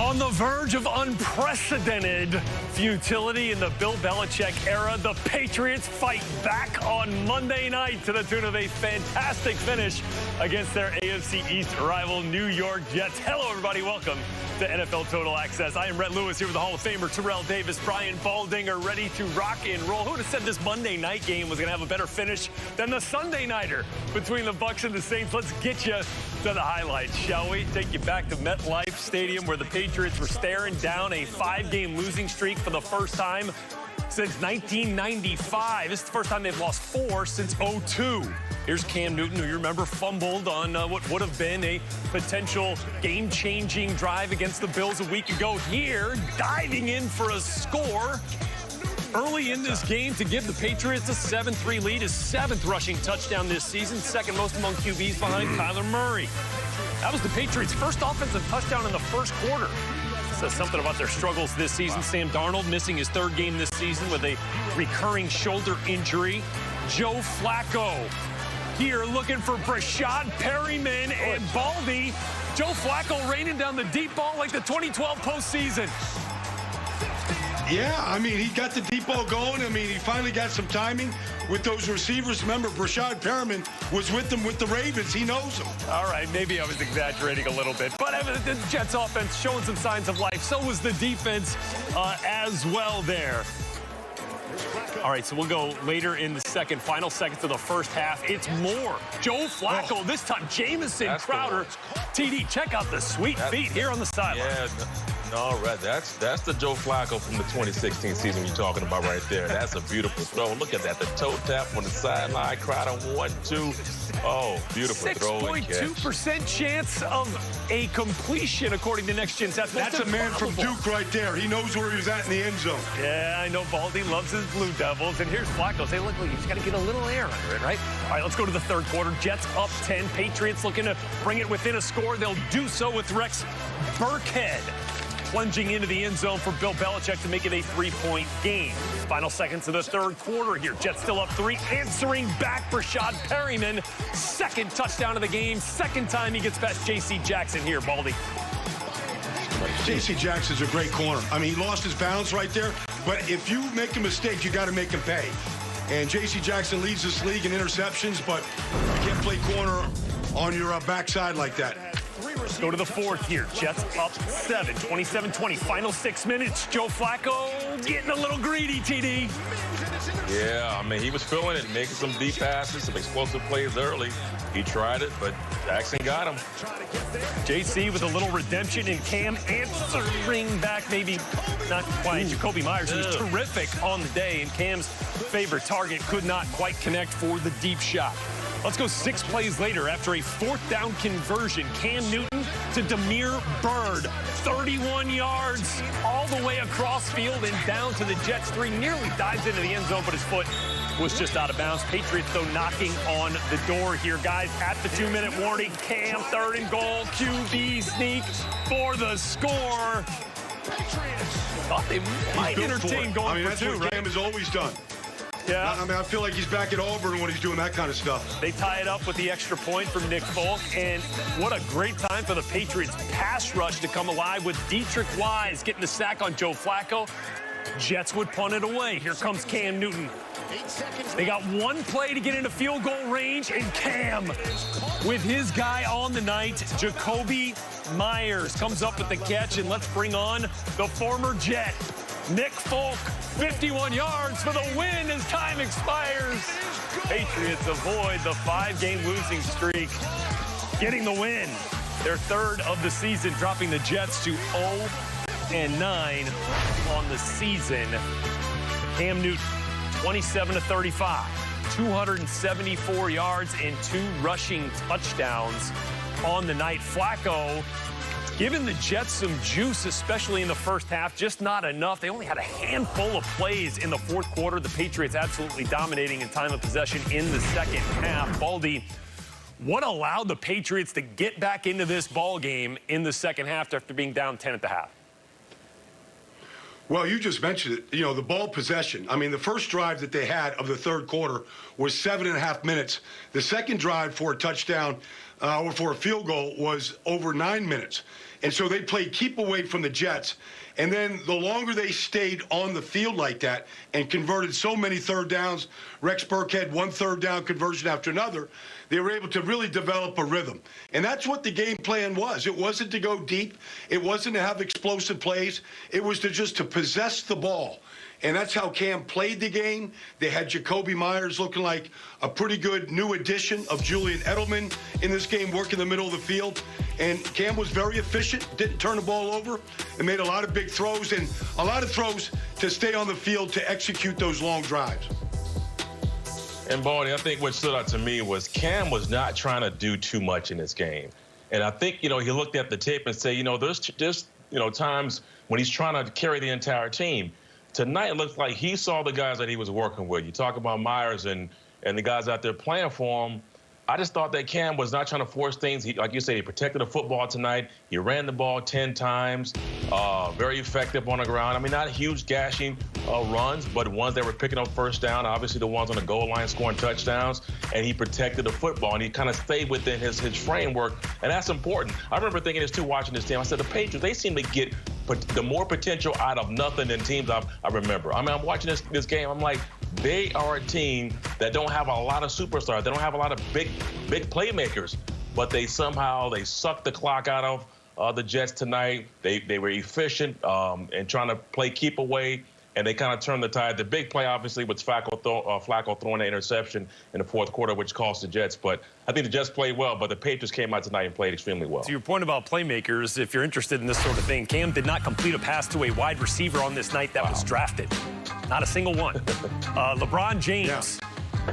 On the verge of unprecedented futility in the Bill Belichick era, the Patriots fight back on Monday night to the tune of a fantastic finish against their AFC East rival New York Jets. Hello, everybody. Welcome to NFL Total Access. I am Rhett Lewis here with the Hall of Famer Terrell Davis, Brian Baldinger, ready to rock and roll. Who would have said this Monday night game was going to have a better finish than the Sunday nighter between the Bucs and the Saints? Let's get you to the highlights, shall we? Take you back to MetLife Stadium, where the Patriots were staring down a 5-game losing streak for the first time since 1995. This is the first time they've lost 4 since 2002. Here's Cam Newton, who you remember fumbled on what would have been a potential game-changing drive against the Bills a week ago. Here, diving in for a score early in this game to give the Patriots a 7-3 lead, his 7th rushing touchdown this season, second most among QBs behind Kyler Murray. That was the Patriots' first offensive touchdown in the first quarter. Says something about their struggles this season. Sam Darnold missing his 3rd game this season with a recurring shoulder injury. Joe Flacco here looking for Brashad Perryman and Baldy. Joe Flacco raining down the deep ball like the 2012 postseason. Yeah, I mean, he got the deep ball going. I mean, he finally got some timing with those receivers. Remember, Brashad Perriman was with them with the Ravens. He knows them. All right, maybe I was exaggerating a little bit. But the Jets offense showing some signs of life. So was the defense as well there. All right, so we'll go later in the final seconds of the first half. It's more. Joe Flacco, this time Jamison Crowder. TD, check out the sweet feet here on the sideline. Yeah, no, right. That's the Joe Flacco from the 2016 season you're talking about right there. That's a beautiful throw. Look at that. The toe tap on the sideline. Crowder 1-2. Oh, beautiful throw and catch. 6.2% chance of a completion, according to Next Gen Stats. That's a man from Duke right there. He knows where he was at in the end zone. Yeah, I know Baldy loves his Blue Devils. And here's Flacco. Say, look, you just got to get a little air under it, right? All right, let's go to the 3rd quarter. Jets up 10. Patriots looking to bring it within a score. They'll do so with Rex Burkhead plunging into the end zone for Bill Belichick to make it a 3-point game. Final seconds of the 3rd quarter here. Jets still up 3. Answering back Brashad Perryman. 2nd touchdown of the game. 2nd time he gets past J.C. Jackson here, Baldy. J.C. Jackson's a great corner. I mean, he lost his balance right there. But if you make a mistake, you got to make him pay. And J.C. Jackson leads this league in interceptions, but you can't play corner on your backside like that. Let's go to the 4th here. Jets up 7, 27-20. Final 6 minutes. Joe Flacco getting a little greedy, TD. Yeah, I mean, he was feeling it, making some deep passes, some explosive plays early. He tried it, but Jackson got him. JC with a little redemption, and Cam answering back, maybe not quite. Jacoby Myers, who was terrific on the day, and Cam's favorite target could not quite connect for the deep shot. Let's go 6 plays later. After a 4th down conversion, Cam Newton to Demir Bird. 31 yards all the way across field and down to the Jets 3. Nearly dives into the end zone, but his foot was just out of bounds. Patriots, though, knocking on the door here, guys. At the 2-minute warning, Cam, 3rd and goal. QB sneak for the score. Thought they might entertain going for 2, that's what Cam has always done. Yeah. I mean, I feel like he's back at Auburn when he's doing that kind of stuff. They tie it up with the extra point from Nick Folk, and what a great time for the Patriots pass rush to come alive with Dietrich Wise getting the sack on Joe Flacco. Jets would punt it away. Here comes Cam Newton. They got 1 play to get into field goal range, and Cam, with his guy on the night, Jacoby Myers, comes up with the catch, and let's bring on the former Jet, Nick Folk, 51 yards for the win as time expires. Patriots avoid the 5-game losing streak, getting the win. Their 3rd of the season, dropping the Jets to 0-9 on the season. Cam Newton, 27-35, 274 yards and 2 rushing touchdowns on the night. Flacco giving the Jets some juice, especially in the first half, just not enough. They only had a handful of plays in the 4th quarter. The Patriots absolutely dominating in time of possession in the 2nd half. Baldy, what allowed the Patriots to get back into this ball game in the 2nd half after being down 10 at the half? Well, you just mentioned it. You know, the ball possession. I mean, the first drive that they had of the 3rd quarter was 7.5 minutes. The second drive for a touchdown or for a field goal was over 9 minutes. And so they played keep away from the Jets. And then the longer they stayed on the field like that and converted so many third downs, Rex Burkhead, one third down conversion after another, they were able to really develop a rhythm. And that's what the game plan was. It wasn't to go deep. It wasn't to have explosive plays. It was to possess the ball. And that's how Cam played the game. They had Jacoby Myers looking like a pretty good new addition of Julian Edelman in this game, working the middle of the field. And Cam was very efficient, didn't turn the ball over, and made a lot of big throws, and a lot of throws to stay on the field to execute those long drives. And, Baldy, I think what stood out to me was Cam was not trying to do too much in this game. And I think, he looked at the tape and said, there's times when he's trying to carry the entire team. Tonight, it looks like he saw the guys that he was working with. You talk about Myers and the guys out there playing for him. I just thought that Cam was not trying to force things. Like you said, he protected the football tonight. He ran the ball 10 times, very effective on the ground. I mean, not huge gashing runs, but ones that were picking up first down, obviously the ones on the goal line scoring touchdowns, and he protected the football, and he kind of stayed within his framework, and that's important. I remember thinking this, too, watching this team. I said, the Patriots, they seem to get the more potential out of nothing than teams I remember. I mean, I'm watching this game. I'm like, they are a team that don't have a lot of superstars. They don't have a lot of big playmakers, but they sucked the clock out of the Jets tonight. They were efficient and trying to play keep away, and they kind of turned the tide. The big play, obviously, was Flacco throwing the interception in the fourth quarter, which cost the Jets. But I think the Jets played well, but the Patriots came out tonight and played extremely well. To your point about playmakers, if you're interested in this sort of thing, Cam did not complete a pass to a wide receiver on this night that was drafted. Not a single one. LeBron James,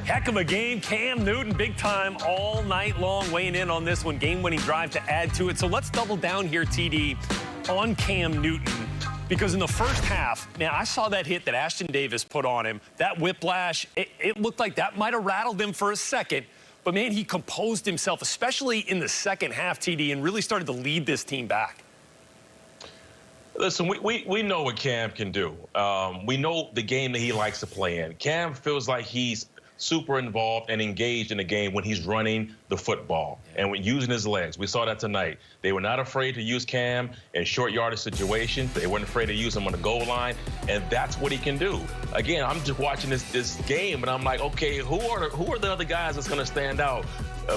heck of a game. Cam Newton, big time all night long, weighing in on this one. Game-winning drive to add to it. So let's double down here, TD, on Cam Newton. Because in the first half, man, I saw that hit that Ashton Davis put on him. That whiplash, it looked like that might have rattled him for a second. But, man, he composed himself, especially in the second half, TD, and really started to lead this team back. Listen, we know what Cam can do. We know the game that he likes to play in. Cam feels like he's super involved and engaged in the game when he's running the football and when using his legs. We saw that tonight. They were not afraid to use Cam in short yardage situations. They weren't afraid to use him on the goal line, and that's what he can do. Again, I'm just watching this game, and I'm like, okay, who are the other guys that's going to stand out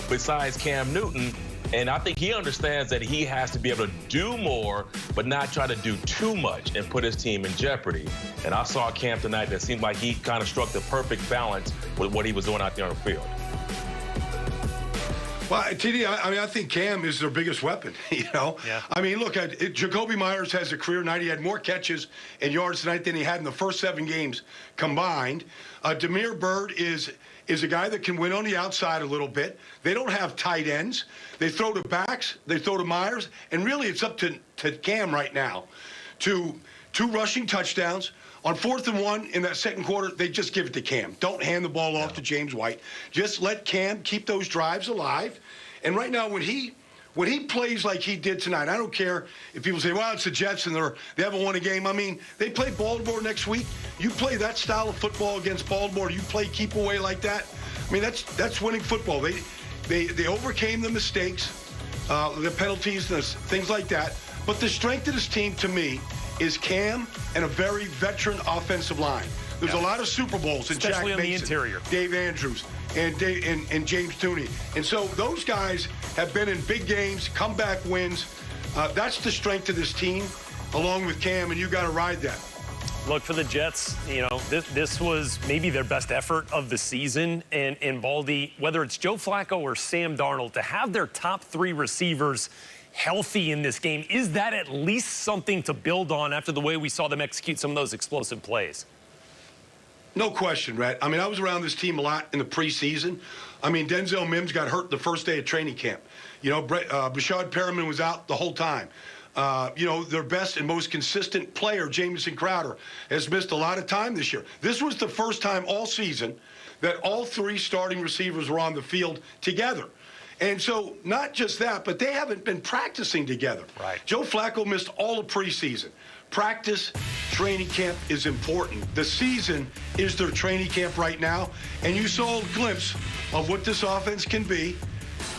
besides Cam Newton? And I think he understands that he has to be able to do more, but not try to do too much and put his team in jeopardy. And I saw Cam tonight that seemed like he kind of struck the perfect balance with what he was doing out there on the field. Well, TD, I think Cam is their biggest weapon, Yeah. I mean, look, Jacoby Myers has a career night. He had more catches and yards tonight than he had in the first 7 games combined. Damiere Byrd is a guy that can win on the outside a little bit. They don't have tight ends. They throw to backs. They throw to Myers. And really, it's up to Cam right now to 2 rushing touchdowns. On 4th and 1 in that second quarter, they just give it to Cam. Don't hand the ball off to James White. Just let Cam keep those drives alive. And right now, when he plays like he did tonight, I don't care if people say, well, it's the Jets and they haven't won a game. I mean, they play Baltimore next week. You play that style of football against Baltimore. You play keep away like that. I mean, that's winning football. They overcame the mistakes, the penalties, and things like that. But the strength of this team, to me, is Cam and a very veteran offensive line. There's a lot of Super Bowls in Jack Mason, the interior. Dave Andrews, and James Tooney. And so those guys have been in big games, comeback wins. That's the strength of this team, along with Cam, and you got to ride that. Look, for the Jets, this was maybe their best effort of the season. And Baldy, whether it's Joe Flacco or Sam Darnold, to have their top 3 receivers healthy in this game, is that at least something to build on after the way we saw them execute some of those explosive plays? No question, Rhett. I mean, I was around this team a lot in the preseason. I mean, Denzel Mims got hurt the first day of training camp. Brashad Perriman was out the whole time. Their best and most consistent player, Jamison Crowder, has missed a lot of time this year. This was the first time all season that all 3 starting receivers were on the field together. And so not just that, but they haven't been practicing together. Right. Joe Flacco missed all of preseason. Practice, training camp is important. The season is their training camp right now. And you saw a glimpse of what this offense can be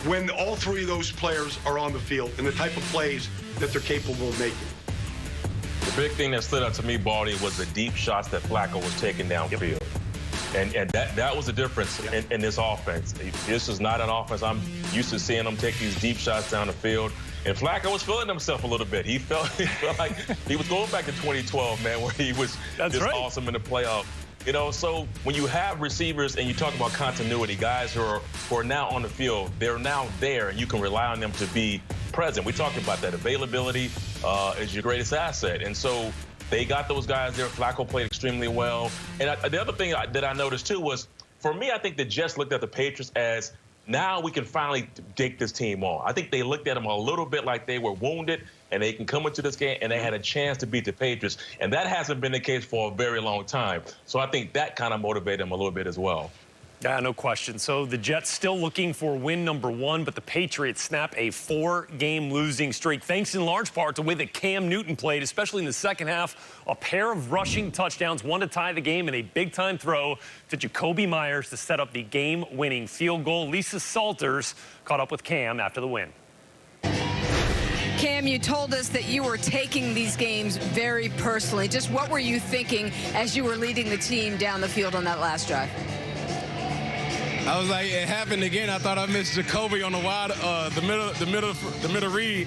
when all 3 of those players are on the field and the type of plays that they're capable of making. The big thing that stood out to me, Baldy, was the deep shots that Flacco was taking downfield. And that was the difference in this offense. This is not an offense I'm used to seeing them take these deep shots down the field. And Flacco was feeling himself a little bit. He felt like he was going back to 2012, man, where he was awesome in the playoff. You know, so when you have receivers and you talk about continuity, guys who are now on the field, they're now there, and you can rely on them to be present. We talked about that. Availability is your greatest asset. And so they got those guys there. Flacco played extremely well. And the other thing that I noticed, too, was, for me, I think the Jets looked at the Patriots as, now we can finally take this team on. I think they looked at them a little bit like they were wounded, and they can come into this game, and they had a chance to beat the Patriots. And that hasn't been the case for a very long time. So I think that kind of motivated them a little bit as well. Yeah, no question. So the Jets still looking for win number 1, but the Patriots snap a 4-game losing streak, thanks in large part to the way that Cam Newton played, especially in the second half. A pair of rushing touchdowns, one to tie the game, and a big-time throw to Jacoby Myers to set up the game-winning field goal. Lisa Salters caught up with Cam after the win. Cam, you told us that you were taking these games very personally. Just what were you thinking as you were leading the team down the field on that last drive? I was like, it happened again. I thought I missed Jacoby on the wide, the middle read.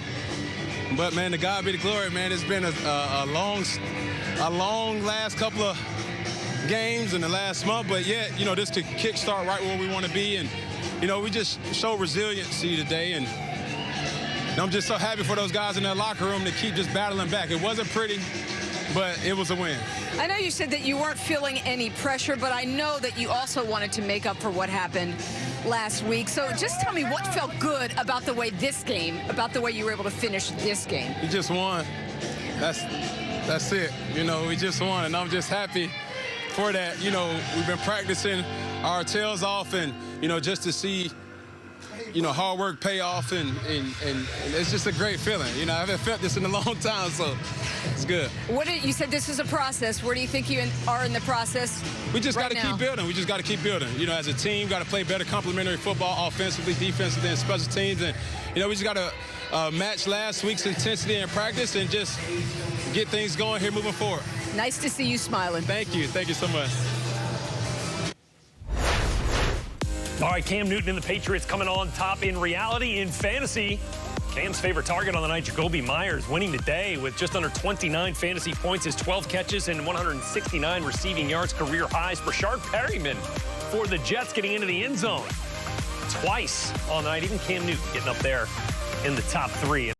But man, to God be the glory, man. It's been a long last couple of games in the last month. But yet, you know, this to kickstart right where we want to be, and you know, we just showed resiliency today, and I'm just so happy for those guys in that locker room to keep just battling back. It wasn't pretty, but it was a win. I know you said that you weren't feeling any pressure, but I know that you also wanted to make up for what happened last week. So just tell me what felt good about the way about the way you were able to finish this game. We just won. That's it. You know, we just won, and I'm just happy for that. You know, we've been practicing our tails off, and, you know, just to see, you know, hard work pay off, and it's just a great feeling. You know, I haven't felt this in a long time, so it's good. You said this is a process. Where do you think you are in the process? We just got to keep building. We just got to keep building. You know, as a team, got to play better complementary football, offensively, defensively, and special teams. And, you know, we just got to match last week's intensity in practice and just get things going here moving forward. Nice to see you smiling. Thank you. Thank you so much. All right, Cam Newton and the Patriots coming on top in reality. In fantasy, Cam's favorite target on the night, Jacoby Myers, winning the day with just under 29 fantasy points, his 12 catches and 169 receiving yards, career highs. Rashard Perryman for the Jets getting into the end zone twice on the night. Even Cam Newton getting up there in the top 3.